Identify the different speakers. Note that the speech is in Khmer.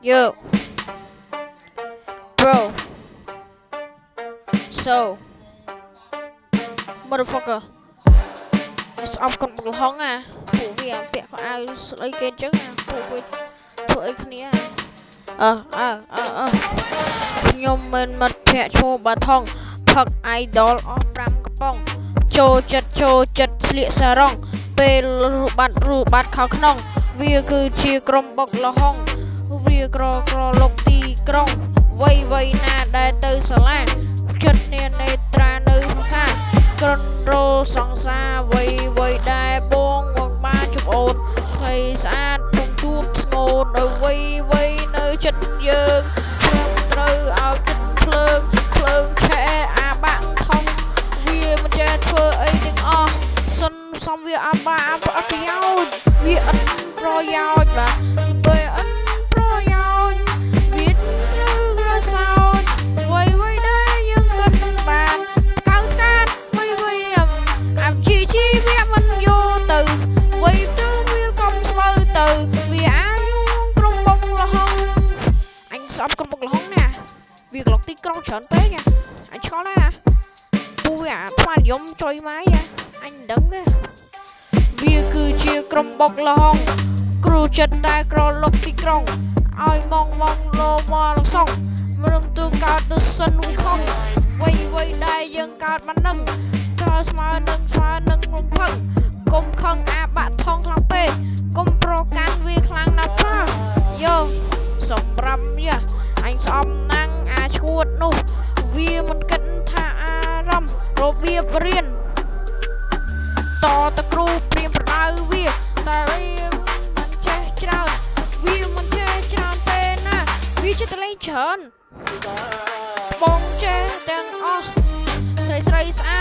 Speaker 1: Yo, bro. So, motherfucker. It's up con bực hóng à. Phụ vì bẹt có ai lấy kênh chứ à. Phụ vì phụ ấy khá niaខ្ញុំមិនមិត្តភក្តិឈ្មោះបាថងផឹក idol អស់5កំប៉ុងចូលចិត្តស្លៀកសារ៉ុងពេលរូបាត់ខោក្នុងវាគឺជាក្រុមបុកលហុងវាក្រលុកទីក្រុងវ័យណាដែលទៅសាលាចិត្តនានេត្រានៅភាសាក្រនរោសង្សារវ័យដែលបងបានជប់អូនភ័យស្អាតពុំជួបស្ងួននៅវ័យនៅចិត្តយើងត្រូវឲ្យចិត្តភ្លើងឆែអាបាក់ថងវាមិនចេះធ្វើអីទាំងអស់សំវាអាបាក់អត់ប្រយោជន៍វាអត់ប្រយោជន៍បាទពេលអត់ប្រយោជន៍វារសោចវ័យដែលយើងគិតបានកៅកាត់វ័យអាជីវាមិនយកទៅវ័យទៅវាកុំស្មើទៅវាអាយុក្រុមបុកលហុងអញស្អប់ក្រុមបុកលហុងណាវាក្លុកទីក្រុងច្រើនពេកអញឆ្កល់ណាពូវាថ្មនិយមចុយម៉ៃអញមិនដឹងទេវាគឺជាក្រុមបុកលហុងគ្រូចិត្តតែក្រលុកទីក្រុងឲ្យម៉ងលោមកសងមិនទូកើតទៅសិនខំវ័យដែលយើងកើតមកនឹងតើស្មើនឹងរំភឹងកុំខឹងអាបាក់ថងខ្លាំងពេកកុំប្រកាន់វាខ្លាំងណាស់ប៉ាយោសម្រាប់យ៉ាអញស្អប់ណាំងអាឈួតនោះវាមិនគិតថាអារម្មណ៍របៀបរៀនតគ្រូព្រៀមប្រដៅវាតែវាមិនចេះច្រើនទេណាវាចេះតែលេងច្រើនបងចេះទាំងអស់ស្រីស្អាត